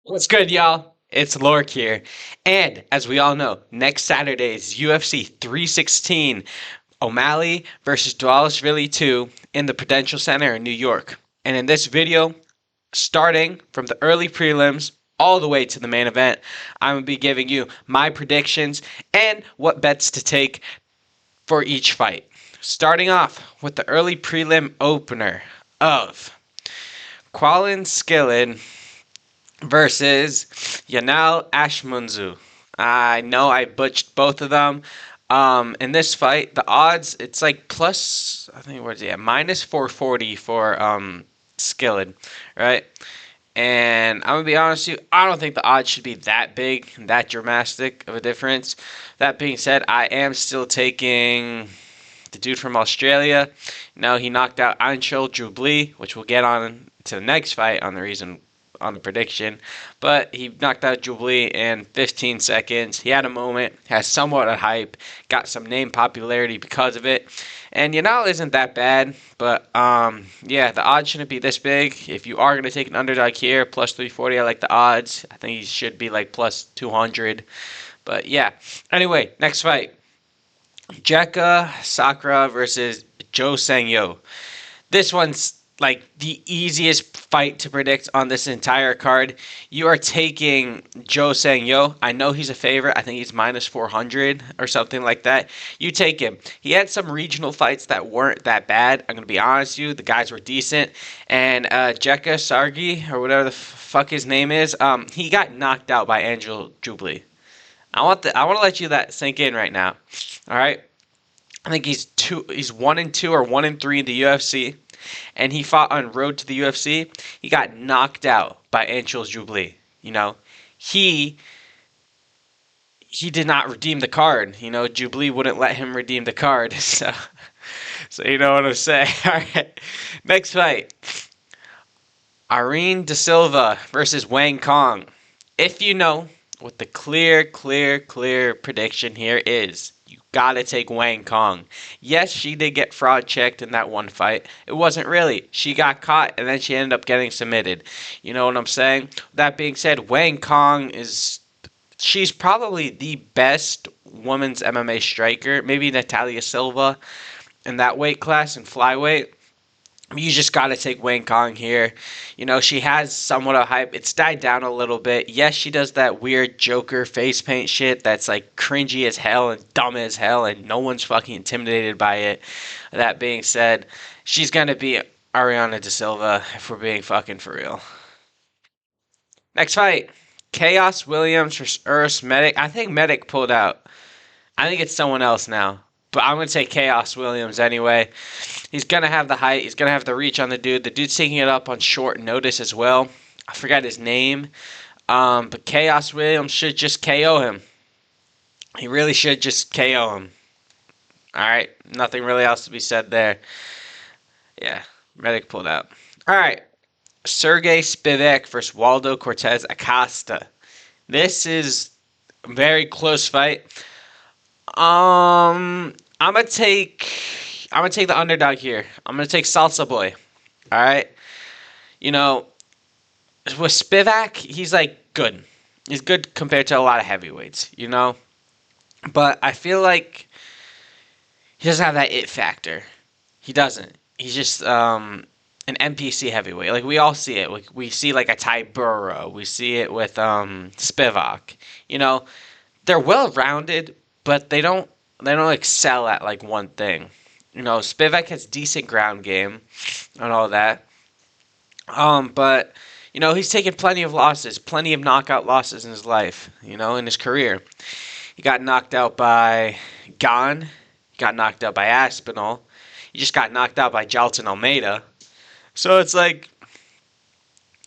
What's good, y'all? It's Lork here. And as we all know, next Saturday is UFC 316, Omalley versus Dvalishvili 2 in the Prudential Center in New York. And in this video, starting from the early prelims all the way to the main event, I'm going to be giving you my predictions and what bets to take for each fight. Starting off with the early prelim opener of Salkilld versus Ashmouz. I know I butchered both of them. In this fight, the odds it's like plus I think what's minus 440 for Skilled, right? And I'm gonna be honest with you, I don't think the odds should be that big, that dramatic of a difference. That being said, I am still taking the dude from Australia. No, he knocked out Untitled Chapter, which we'll get on to the next fight on the reason on the prediction. But he knocked out Chapter in 15 seconds. He had a moment, has somewhat of hype, got some name popularity because of it. And Yanal isn't that bad, but yeah, the odds shouldn't be this big. If you are going to take an underdog here, plus 340, I like the odds. I think he should be like plus 200. But yeah, anyway, next fight. Jekka Sakura versus Joe Sangyo. This one's like the easiest fight to predict on this entire card. You are taking Joe Sangyo. I know he's a favorite. I think he's minus 400 or something like that. You take him. He had some regional fights that weren't that bad. I'm going to be honest with you. The guys were decent. And Jekka Saragih, or whatever the fuck his name is, he got knocked out by Angel Jubilee. I want to let you that sink in right now. All right. I think he's 1-2 or 1-3 in the UFC, and he fought on road to the UFC. He got knocked out by Angel Jubilee. You know, he he did not redeem the card. You know, Jubilee wouldn't let him redeem the card. So you know what I'm saying. All right, next fight: Irene De Silva versus Wang Cong. If you know what the clear prediction here is, you gotta take Wang Cong. Yes, she did get fraud checked in that one fight. It wasn't really. She got caught and then she ended up getting submitted. You know what I'm saying? That being said, Wang Cong she's probably the best women's MMA striker. Maybe Natalia Silva in that weight class in flyweight. You just got to take Wang Kong here. You know, she has somewhat of hype. It's died down a little bit. Yes, she does that weird Joker face paint shit that's like cringy as hell and dumb as hell, and no one's fucking intimidated by it. That being said, she's going to be Ariana De Silva if we're being fucking for real. Next fight: Chaos Williams versus Urs Medic. I think Medic pulled out. I think it's someone else now. But I'm going to take Chaos Williams anyway. He's going to have the height. He's going to have the reach on the dude. The dude's taking it up on short notice as well. I forgot his name. But Chaos Williams should just KO him. He really should just KO him. Alright. Nothing really else to be said there. Yeah. Medic pulled out. Alright. Sergey Spivac versus Waldo Cortez Acosta. This is a very close fight. I'm gonna take the underdog here. I'm gonna take Salsa Boy. All right. You know, with Spivac, he's like good. He's good compared to a lot of heavyweights. You know, but I feel like he doesn't have that it factor. He doesn't. He's just an NPC heavyweight. Like we all see it. We see like a Ty Burrow. We see it with Spivac. You know, they're well rounded, but they don't excel at like one thing. You know, Spivac has decent ground game and all that. But you know, he's taken plenty of losses, plenty of knockout losses in his life, you know, in his career. He got knocked out by Gon, he got knocked out by Aspinall, he just got knocked out by Jalton Almeida. So it's like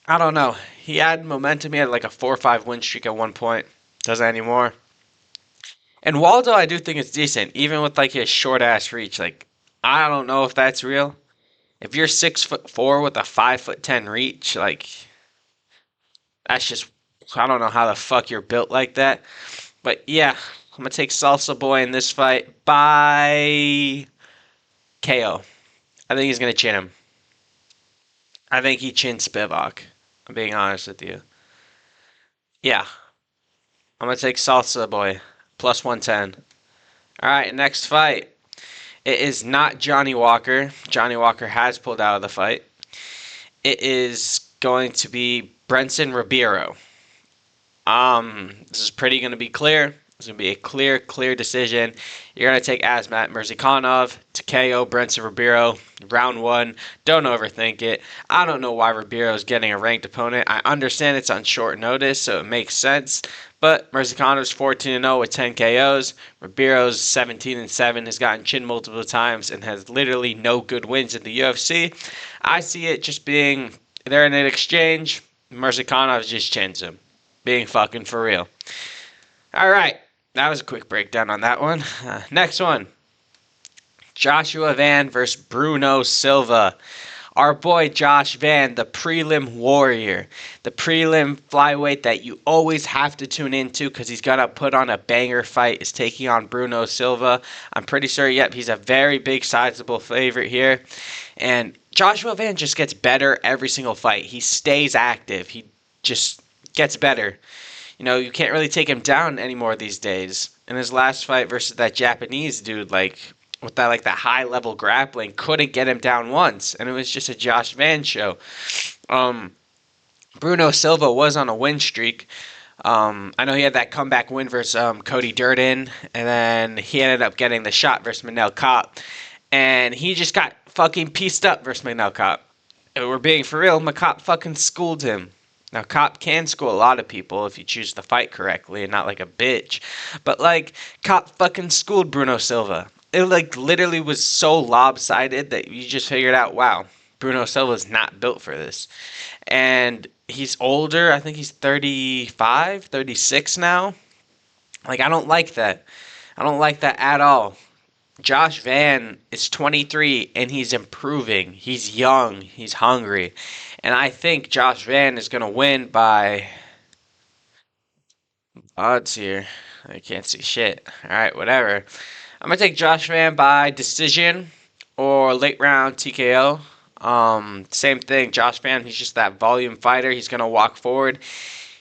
I don't know. He had momentum. He had like a 4 or 5 win streak at one point. Doesn't anymore. And Waldo, I do think it's decent, even with like his short ass reach. Like, I don't know if that's real. If you're 6'4" with a 5'10" reach, like that's just I don't know how the fuck you're built like that. But yeah, I'm gonna take Salsa Boy in this fight by KO. I think he's gonna chin him. I think he chins Spivak. I'm being honest with you. Yeah, I'm gonna take Salsa Boy plus 110. All right, next fight. It is not Johnny Walker. Johnny Walker has pulled out of the fight. It is going to be Brenson Rebiro. This is pretty going to be clear. It's going to be a clear decision. You're going to take Asmat Murzakanov to KO Brenson Rebiro round one. Don't overthink it. I don't know why Rebiro is getting a ranked opponent. I understand it's on short notice, so it makes sense. But Murzakanov 14-0 with 10 KOs. Ribero's 17-7, has gotten chinned multiple times and has literally no good wins in the UFC. I see it just being they're in an exchange. Murzakanov just chins him. Being fucking for real. All right. That was a quick breakdown on that one. Next one. Joshua Van versus Bruno Silva. Our boy Josh Van, the prelim warrior. The prelim flyweight that you always have to tune into because he's going to put on a banger fight, is taking on Bruno Silva. I'm pretty sure, yep, he's a very big, sizable favorite here. And Joshua Van just gets better every single fight. He stays active. He just gets better. You know, you can't really take him down anymore these days. In his last fight versus that Japanese dude, like with that high level grappling, couldn't get him down once, and it was just a Josh Van show. Bruno Silva was on a win streak. I know he had that comeback win versus Cody Durden, and then he ended up getting the shot versus Manel Kape, and he just got fucking pieced up versus Manel Kape. If we're being for real, Kape fucking schooled him. Now, Kape can school a lot of people if you choose to fight correctly and not like a bitch. But, like, Kape fucking schooled Bruno Silva. It, like, literally was so lopsided that you just figured out, wow, Bruno Silva's not built for this. And he's older. I think he's 35, 36 now. Like, I don't like that. I don't like that at all. Josh Van is 23 and he's improving. He's young. He's hungry. And I think Josh Van is going to win by odds here. I can't see shit. All right, whatever. I'm going to take Josh Van by decision or late round TKO. Same thing. Josh Van, he's just that volume fighter. He's going to walk forward.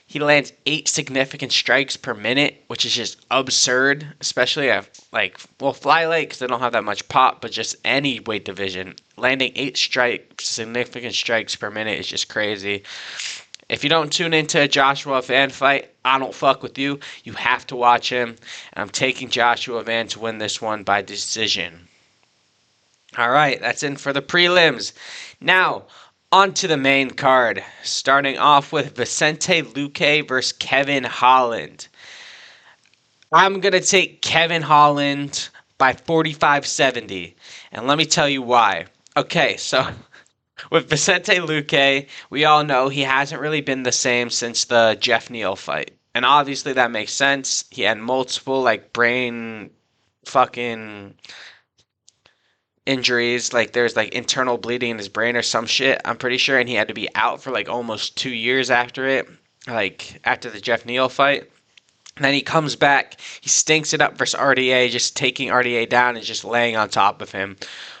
He lands 8 significant strikes per minute, which is just absurd, especially at, flyweight because they don't have that much pop, but just any weight division. Landing 8 significant strikes per minute is just crazy. If you don't tune into a Joshua Van fight, I don't fuck with you. You have to watch him. And I'm taking Joshua Van to win this one by decision. All right, that's it for the prelims. Now, on to the main card, starting off with Vicente Luque versus Kevin Holland. I'm going to take Kevin Holland by 45-70, and let me tell you why. Okay, so with Vicente Luque, we all know he hasn't really been the same since the Jeff Neal fight. And obviously that makes sense. He had multiple, brain fucking injuries, there's internal bleeding in his brain or some shit, I'm pretty sure, and he had to be out for almost 2 years after it, after the Jeff Neal fight. And then he comes back, he stinks it up versus RDA, just taking RDA down and just laying on top of him,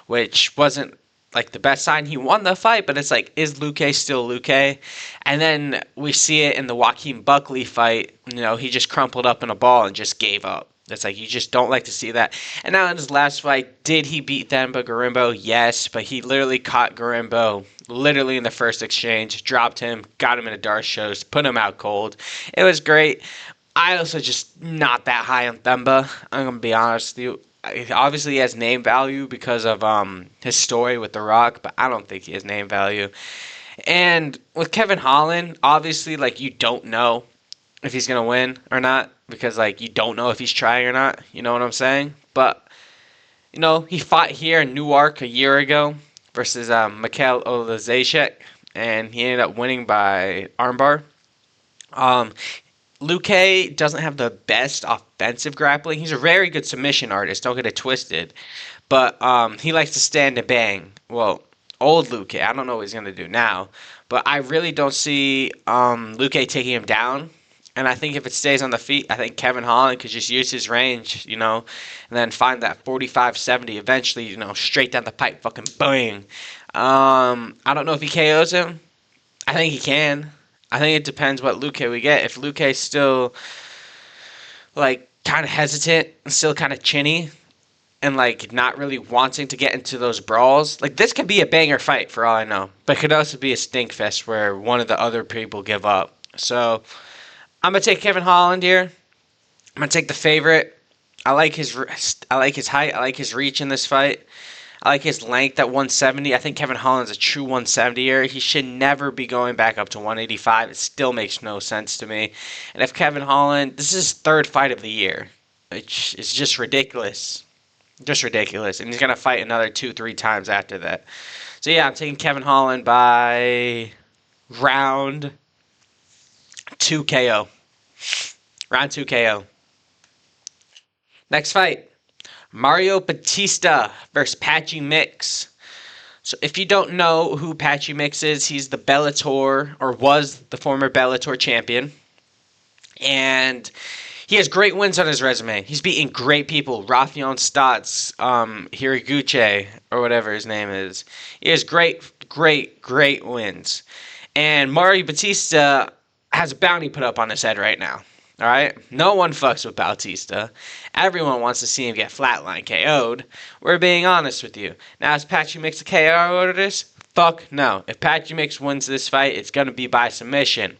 which wasn't the best sign. He won the fight, but it's is Luque still Luque? And then we see it in the Joaquin Buckley fight. He just crumpled up in a ball and just gave up. It's you just don't like to see that. And now in his last fight, did he beat Themba Gorimbo? Yes, but he literally caught Gorimbo literally in the first exchange, dropped him, got him in a dark shows, put him out cold. It was great. I also just not that high on Themba. I'm going to be honest with you. Obviously, he has name value because of his story with The Rock, but I don't think he has name value. And with Kevin Holland, obviously, you don't know if he's going to win or not because, you don't know if he's trying or not. You know what I'm saying? But, he fought here in Newark a year ago versus Mikhail Olazashek, and he ended up winning by armbar. Luque doesn't have the best offensive grappling. He's a very good submission artist, don't get it twisted. But he likes to stand and bang. Well, old Luque, I don't know what he's going to do now. But I really don't see Luque taking him down. And I think if it stays on the feet, I think Kevin Holland could just use his range, and then find that 45-70 eventually, straight down the pipe, fucking bang. I don't know if he KOs him. I think he can. I think it depends what Luque we get. If Luque's still, like, kind of hesitant, still kind of chinny, and, like, not really wanting to get into those brawls, like, this could be a banger fight for all I know. But it could also be a stink fest where one of the other people give up. So, I'm going to take Kevin Holland here. I'm going to take the favorite. I like his height. I like his reach in this fight. I like his length at 170. I think Kevin Holland's a true 170er. He should never be going back up to 185. It still makes no sense to me. And if Kevin Holland, this is his third fight of the year. It's just ridiculous. Just ridiculous. And he's going to fight another 2-3 times after that. So yeah, I'm taking Kevin Holland by round 2 KO. Round 2 KO. Next fight. Mario Bautista versus Patchy Mix. So if you don't know who Patchy Mix is, he's the Bellator, or was the former Bellator champion. And he has great wins on his resume. He's beaten great people. Rafion Stotts, Hiriguchi, or whatever his name is. He has great wins. And Mario Bautista has a bounty put up on his head right now. All right? No one fucks with Bautista. Everyone wants to see him get flatline KO'd. We're being honest with you. Now, is Patchy Mix a KO artist? Fuck no. If Patchy Mix wins this fight, it's going to be by submission.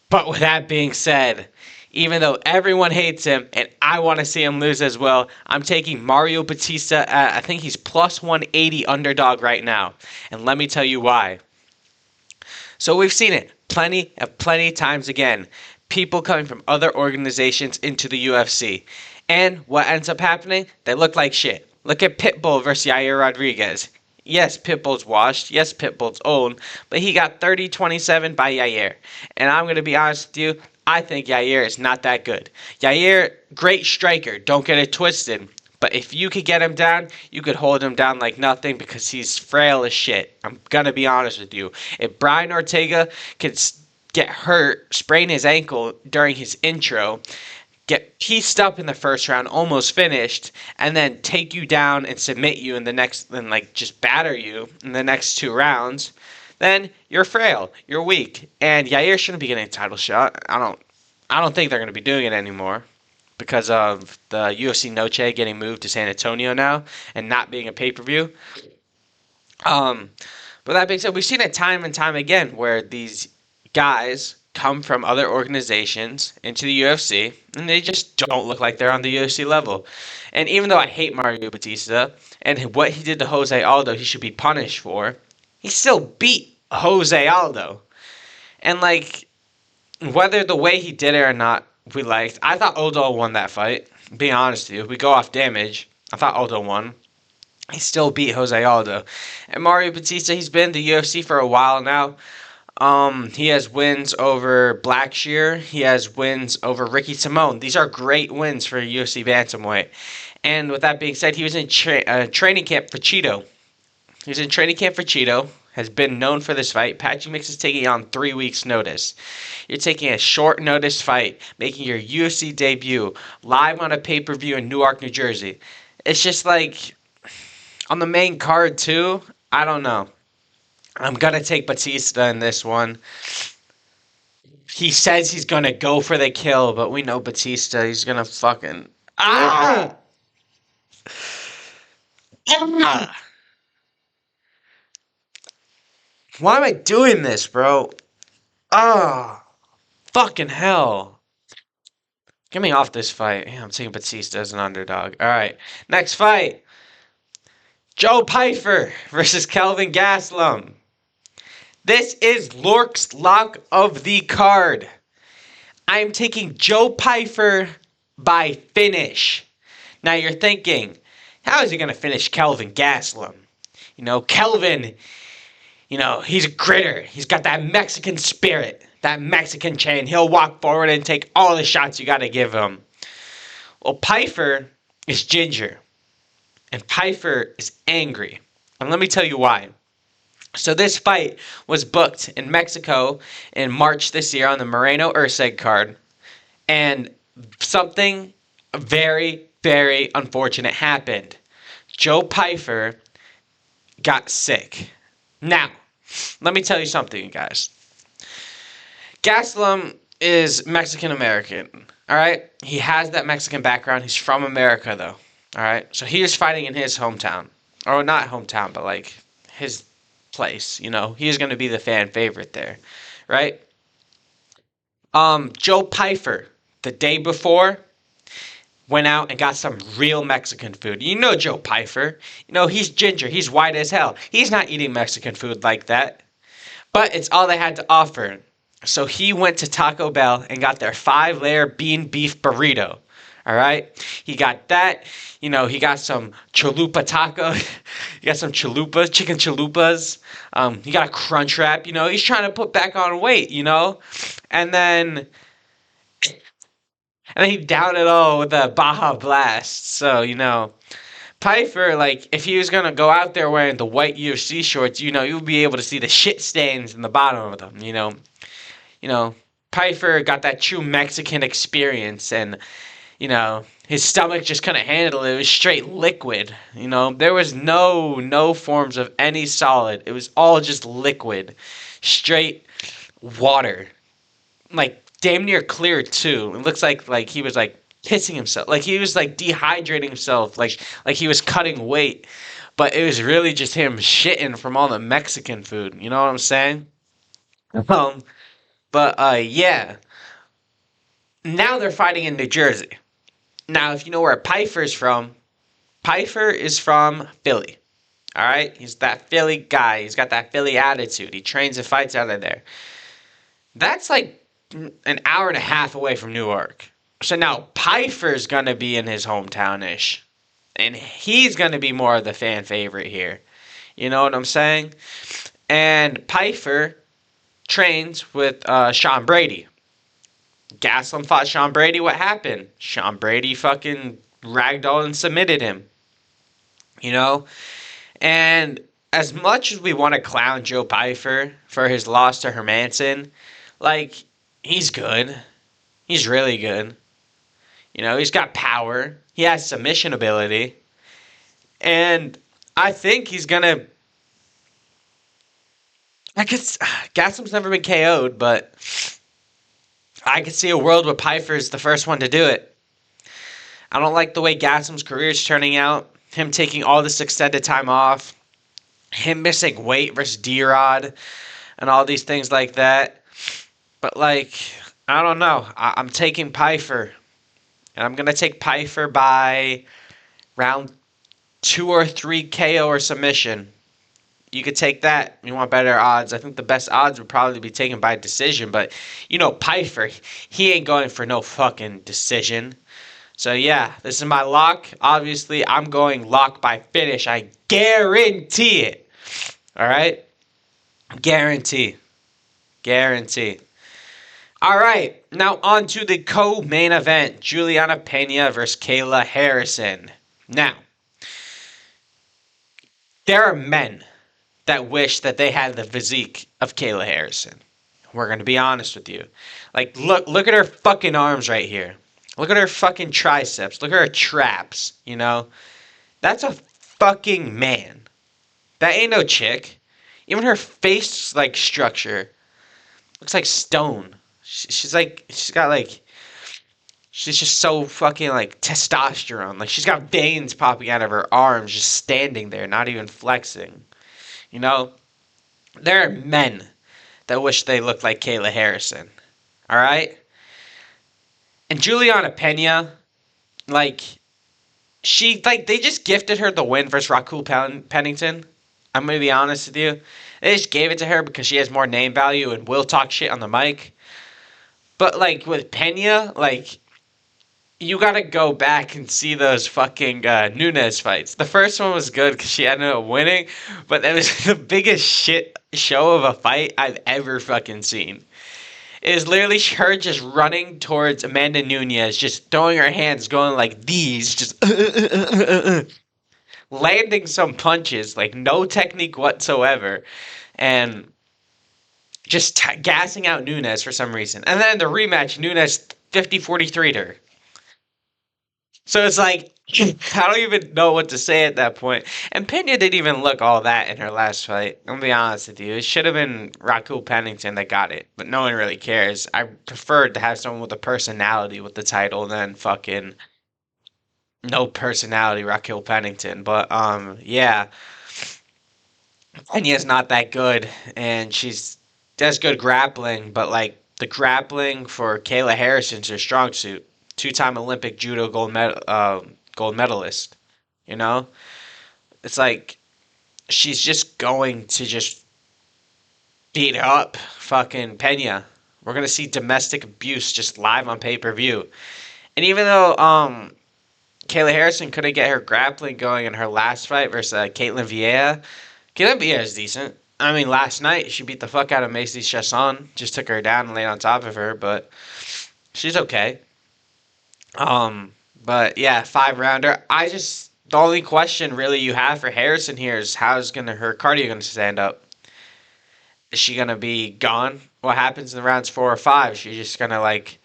But with that being said, even though everyone hates him, and I want to see him lose as well, I'm taking Mario Bautista at, I think he's plus 180 underdog right now. And let me tell you why. So we've seen it plenty times again. People coming from other organizations into the UFC. And what ends up happening? They look like shit. Look at Pitbull versus Yair Rodriguez. Yes, Pitbull's washed. Yes, Pitbull's old. But he got 30-27 by Yair. And I'm going to be honest with you, I think Yair is not that good. Yair, great striker. Don't get it twisted. But if you could get him down, you could hold him down like nothing because he's frail as shit. I'm going to be honest with you. If Brian Ortega could get hurt, sprain his ankle during his intro, get pieced up in the first round, almost finished, and then take you down and submit you in the next, and like just batter you in the next 2 rounds, then you're frail, you're weak, and Yair shouldn't be getting a title shot. I don't think they're going to be doing it anymore because of the UFC Noche getting moved to San Antonio now and not being a pay-per-view. But that being said, we've seen it time and time again where these guys come from other organizations into the UFC, and they just don't look like they're on the UFC level. And even though I hate Mario Bautista, and what he did to Jose Aldo he should be punished for, he still beat Jose Aldo. And, like, whether the way he did it or not we liked, I thought Aldo won that fight. Being honest with you, if we go off damage, I thought Aldo won. He still beat Jose Aldo. And Mario Bautista, he's been in the UFC for a while now. He has wins over Blackshear. He has wins over Ricky Simone. These are great wins for UFC bantamweight. And with that being said, he was in training camp for Cheeto. He was in training camp for Cheeto. Has been known for this fight. Patchy Mix is taking on 3 weeks' notice. You're taking a short notice fight, making your UFC debut live on a pay-per-view in Newark, New Jersey. It's just like on the main card too. I don't know. I'm going to take Bautista in this one. He says he's going to go for the kill, but we know Bautista, he's going to fucking... Ah! Ah! Why am I doing this, bro? Ah! Fucking hell. Get me off this fight. Yeah, I'm taking Bautista as an underdog. Alright, next fight. Joe Pyfer versus Kelvin Gastelum. This is Lork's lock of the card. I'm taking Joe Pyfer by finish. Now you're thinking, how is he going to finish Kelvin Gastelum? You know, Kelvin, you know, he's a gritter. He's got that Mexican spirit, that Mexican chain. He'll walk forward and take all the shots you got to give him. Well, Pyfer is ginger. And Pyfer is angry. And let me tell you why. So this fight was booked in Mexico in March this year on the Moreno Urseg card. And something very, very unfortunate happened. Joe Pyfer got sick. Now, let me tell you something, you guys. Gastelum is Mexican American. All right, he has that Mexican background. He's from America though. All right, so he was fighting in his hometown, or not hometown, but like his place. You know, he's going to be the fan favorite there, right? Joe Pyfer, the day before, went out and got some real Mexican food. You know Joe Pyfer. You know, he's ginger. He's white as hell. He's not eating Mexican food like that. But it's all they had to offer. So he went to Taco Bell and got their 5-layer bean beef burrito. All right? He got that. You know, he got some chalupa taco. He got some chalupas, chicken chalupas. He got a crunch wrap. You know, he's trying to put back on weight, you know? And then he downed it all with a Baja Blast. So, you know, Pyfer, like, if he was going to go out there wearing the white UFC shorts, you know, you'll be able to see the shit stains in the bottom of them, you know. You know, Pyfer got that true Mexican experience, and, you know, his stomach just couldn't handle it. It was straight liquid, you know. There was no forms of any solid. It was all just liquid. Straight water. Like, damn near clear, too. It looks like he was, like, pissing himself. Like, he was, like, dehydrating himself. Like he was cutting weight. But it was really just him shitting from all the Mexican food. You know what I'm saying? Yeah. Now they're fighting in New Jersey. Now, if you know where Pyfer's from, Pyfer is from Philly. All right? He's that Philly guy. He's got that Philly attitude. He trains and fights out of there. That's like an hour and a half away from Newark. So now Pyfer's going to be in his hometown-ish. And he's going to be more of the fan favorite here. You know what I'm saying? And Pyfer trains with Sean Brady. Gastelum fought Sean Brady. What happened? Sean Brady fucking ragdolled and submitted him. You know? And as much as we want to clown Joe Pyfer for his loss to Hermanson, like, he's good. He's really good. You know, he's got power. He has submission ability. And I think he's going to... Gastelum's never been KO'd, but I could see a world where Pyfer's the first one to do it. I don't like the way Gastelum's career is turning out. Him taking all this extended time off. Him missing weight versus D-Rod. And all these things like that. But, like, I don't know. I'm taking Pyfer. And I'm going to take Pyfer by round 2 or 3 KO or submission. You could take that. You want better odds. I think the best odds would probably be taken by decision. But, you know, Pyfer, he ain't going for no fucking decision. So, yeah, this is my lock. Obviously, I'm going lock by finish. I guarantee it. All right? Guarantee. Guarantee. All right. Now, on to the co-main event. Juliana Pena versus Kayla Harrison. Now, there are men that wish that they had the physique of Kayla Harrison. We're going to be honest with you. Like, look at her fucking arms right here. Look at her fucking triceps. Look at her traps, you know? That's a fucking man. That ain't no chick. Even her face, like, structure looks like stone. She's just so fucking, like, testosterone. Like, she's got veins popping out of her arms just standing there, not even flexing. You know, there are men that wish they looked like Kayla Harrison. All right? And Juliana Pena, like, they just gifted her the win versus Raquel Pennington. I'm going to be honest with you. They just gave it to her because she has more name value and will talk shit on the mic. But, like, with Pena, like, you got to go back and see those fucking Nunes fights. The first one was good because she ended up winning, but that was the biggest shit show of a fight I've ever fucking seen. It is literally her just running towards Amanda Nunes, just throwing her hands, going like these, just landing some punches, like no technique whatsoever, and just gassing out Nunes for some reason. And then the rematch, Nunes 50-43'd her. So it's like, I don't even know what to say at that point. And Pena didn't even look all that in her last fight. I'm gonna be honest with you. It should have been Raquel Pennington that got it, but no one really cares. I preferred to have someone with a personality with the title than fucking no personality Raquel Pennington. But yeah, Pena's not that good, and she's does good grappling, but like the grappling for Kayla Harrison's her strong suit. Two-time Olympic judo gold medalist. You know, it's like she's just going to just beat up fucking Pena. We're gonna see domestic abuse just live on pay per view. And even though Kayla Harrison couldn't get her grappling going in her last fight versus Caitlin Vieira, Caitlin Vieira is decent. I mean, last night she beat the fuck out of Macy Chasson, just took her down and laid on top of her, but she's okay. Um, but yeah, 5 rounder. The only question really you have for Harrison here is how's gonna her cardio gonna stand up? Is she gonna be gone? What happens in the rounds 4 or 5? She's just gonna like,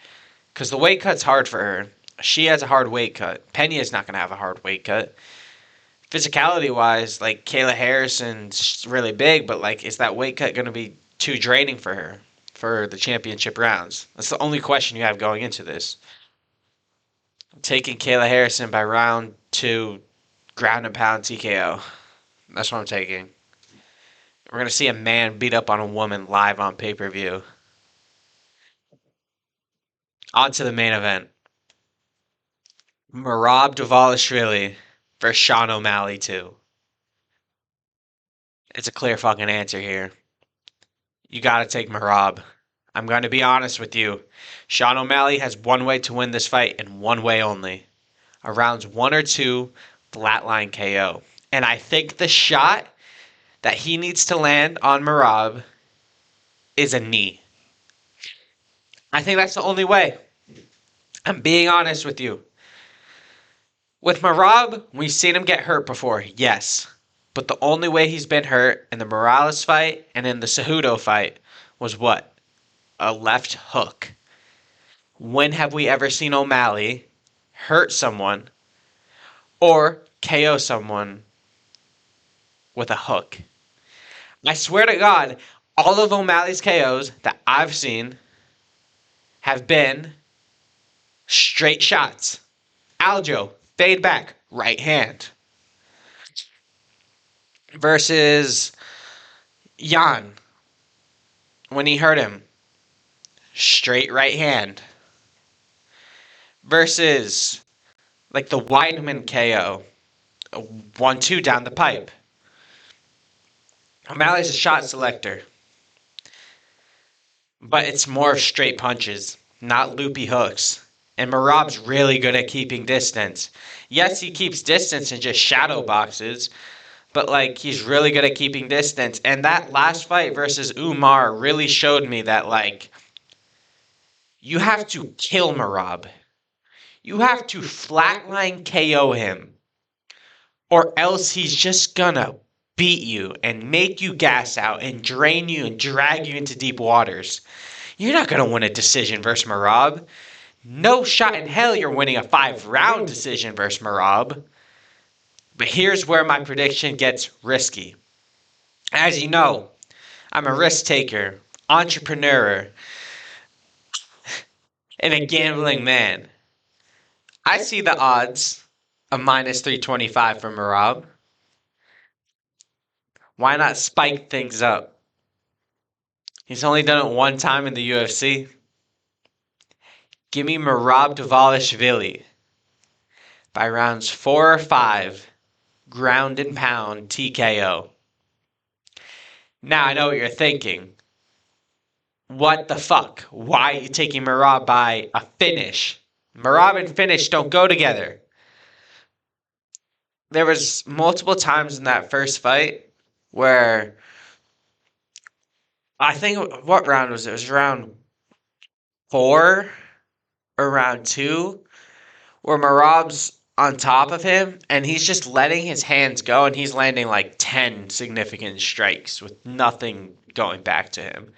because the weight cut's hard for her. She has a hard weight cut. Penny is not gonna have a hard weight cut. Physicality wise, like Kayla Harrison's really big, but like, is that weight cut gonna be too draining for her for the championship rounds? That's the only question you have going into this. Taking Kayla Harrison by round 2, ground and pound TKO. That's what I'm taking. We're gonna see a man beat up on a woman live on pay per view. On to the main event. Merab Dvalishvili versus Sean O'Malley 2. It's a clear fucking answer here. You gotta take Merab. I'm going to be honest with you. Sean O'Malley has one way to win this fight and one way only. A rounds 1 or 2 flatline KO. And I think the shot that he needs to land on Merab is a knee. I think that's the only way. I'm being honest with you. With Merab, we've seen him get hurt before, yes. But the only way he's been hurt in the Morales fight and in the Cejudo fight was what? A left hook. When have we ever seen O'Malley hurt someone or KO someone with a hook? I swear to God, all of O'Malley's KOs that I've seen have been straight shots. Aljo, fade back, right hand. Versus Jan, when he hurt him, straight right hand. Versus like the Weidman KO, 1-2 down the pipe. O'Malley's a shot selector, but it's more straight punches, not loopy hooks. And Merab's really good at keeping distance. Yes, he keeps distance and just shadow boxes, but like he's really good at keeping distance. And that last fight versus Umar really showed me that like you have to kill Merab. You have to flatline KO him, or else he's just gonna beat you and make you gas out and drain you and drag you into deep waters. You're not gonna win a decision versus Merab. No shot in hell you're winning a 5-round decision versus Merab. But here's where my prediction gets risky. As you know, I'm a risk taker, entrepreneur, and a gambling man. I see the odds of minus 325 for Merab. Why not spike things up? He's only done it one time in the UFC. Give me Merab Dvalishvili by rounds 4 or 5, ground and pound TKO. Now I know what you're thinking. What the fuck? Why are you taking Merab by a finish? Merab and finish don't go together. There was multiple times in that first fight where I think what round was it? It was round 4 or round 2 where Merab's on top of him and he's just letting his hands go and he's landing like 10 significant strikes with nothing going back to him.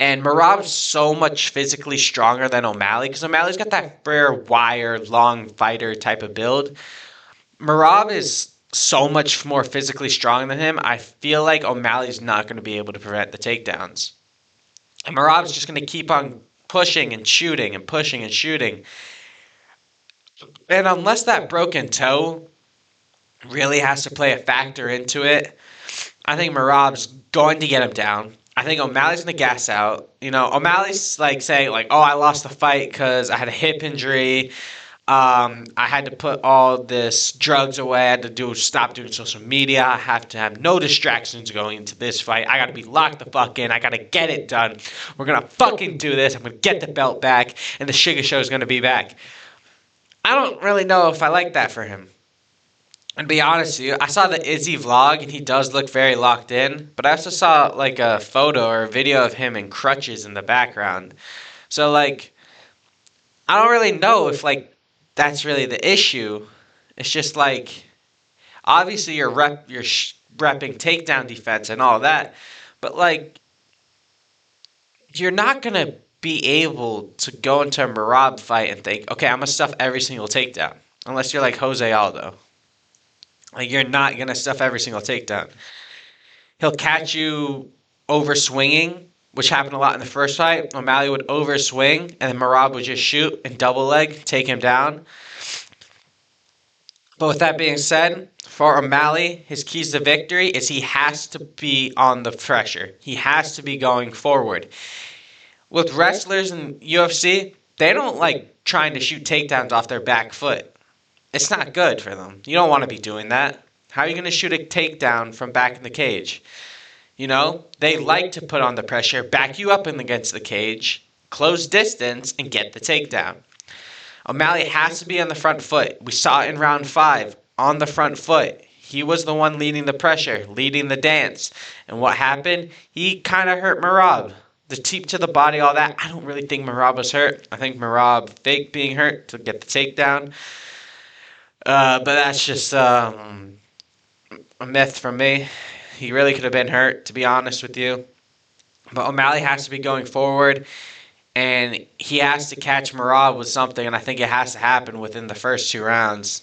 And Merab's so much physically stronger than Omalley because O'Malley's got that fair wire, long fighter type of build. Merab is so much more physically strong than him. I feel like O'Malley's not going to be able to prevent the takedowns. And Merab's just going to keep on pushing and shooting and pushing and shooting. And unless that broken toe really has to play a factor into it, I think Merab's going to get him down. I think O'Malley's going to gas out. You know, O'Malley's like saying, like, oh, I lost the fight because I had a hip injury. I had to put all this drugs away. I had to stop doing social media. I have to have no distractions going into this fight. I got to be locked the fuck in. I got to get it done. We're going to fucking do this. I'm going to get the belt back, and the Sugar Show is going to be back. I don't really know if I like that for him. And to be honest with you, I saw the Izzy vlog, and he does look very locked in. But I also saw like a photo or a video of him in crutches in the background. So like, I don't really know if like that's really the issue. It's just like, obviously you're repping takedown defense and all that, but like, you're not gonna be able to go into a Merab fight and think, okay, I'm gonna stuff every single takedown, unless you're like Jose Aldo. Like, you're not gonna stuff every single takedown. He'll catch you over swinging, which happened a lot in the first fight. O'Malley would overswing, and then Merab would just shoot and double leg, take him down. But with that being said, for O'Malley, his keys to victory is he has to be on the pressure. He has to be going forward. With wrestlers in UFC, they don't like trying to shoot takedowns off their back foot. It's not good for them. You don't want to be doing that. How are you going to shoot a takedown from back in the cage? You know, they like to put on the pressure, back you up in against the cage, close distance, and get the takedown. O'Malley has to be on the front foot. We saw it in round 5, on the front foot. He was the one leading the pressure, leading the dance. And what happened? He kind of hurt Merab. The teep to the body, all that. I don't really think Merab was hurt. I think Merab faked being hurt to get the takedown. But that's just a myth from me. He really could have been hurt, to be honest with you. But O'Malley has to be going forward, and he has to catch Merab with something, and I think it has to happen within the first 2 rounds.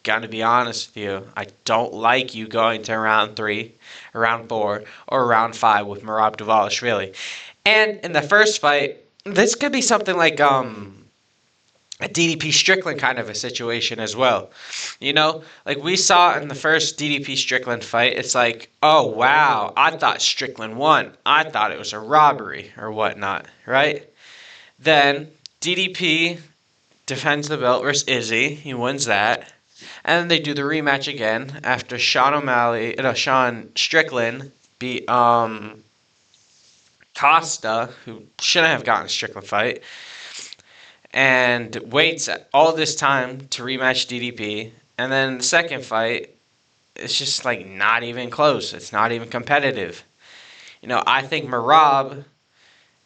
Gotta be honest with you. I don't like you going to round 3, or round 4, or round 5 with Merab Dvalishvili. And in the first fight, this could be something like a DDP Strickland kind of a situation as well. You know, like we saw in the first DDP Strickland fight, it's like, oh wow, I thought Strickland won. I thought it was a robbery or whatnot, right? Then DDP defends the belt versus Izzy. He wins that. And then they do the rematch again after Sean Strickland beat Acosta, who shouldn't have gotten a Strickland fight, and waits all this time to rematch DDP. And then the second fight, it's just like not even close. It's not even competitive. You know, I think Merab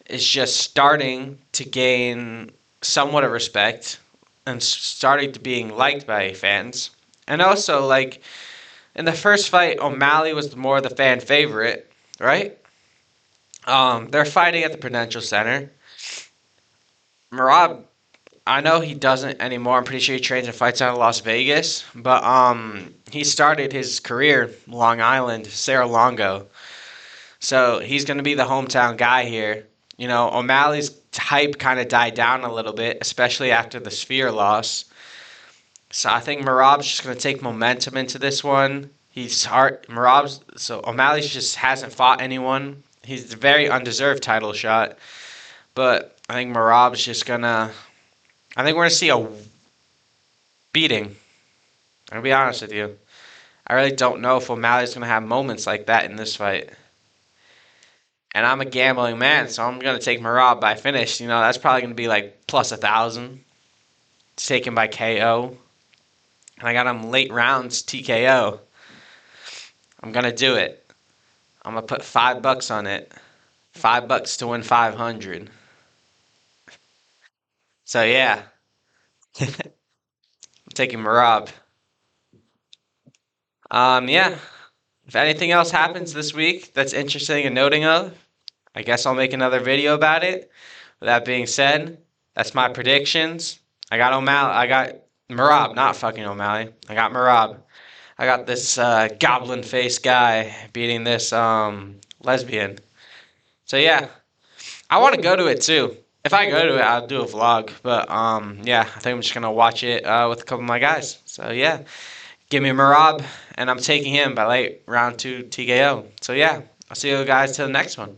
is just starting to gain somewhat of respect and starting to being liked by fans. And also, like, in the first fight, O'Malley was more the fan favorite, right? They're fighting at the Prudential Center. Merab, I know he doesn't anymore. I'm pretty sure he trains and fights out of Las Vegas. But he started his career Long Island, Saralongo. So he's going to be the hometown guy here. You know, O'Malley's hype kind of died down a little bit, especially after the Sphere loss. So I think Merab's just going to take momentum into this one. So O'Malley just hasn't fought anyone. He's a very undeserved title shot. But I think Merab's just going to... I think we're going to see a beating. I'll be honest with you. I really don't know if O'Malley's going to have moments like that in this fight. And I'm a gambling man, so I'm going to take Merab by finish. You know, that's probably going to be like plus 1,000. It's taken by KO. And I got him late rounds TKO. I'm going to do it. I'm going to put $5 on it. $5 to win 500. So yeah. I'm taking Merab. Yeah. If anything else happens this week that's interesting and noting of, I guess I'll make another video about it. With that being said, that's my predictions. I got O'Malley. I got Merab, not fucking O'Malley. I got Merab. I got this goblin face guy beating this lesbian. So yeah, I want to go to it too. If I go to it, I'll do a vlog. But yeah, I think I'm just gonna watch it with a couple of my guys. So yeah, give me Merab, and I'm taking him by late round 2 TKO. So yeah, I'll see you guys till the next one.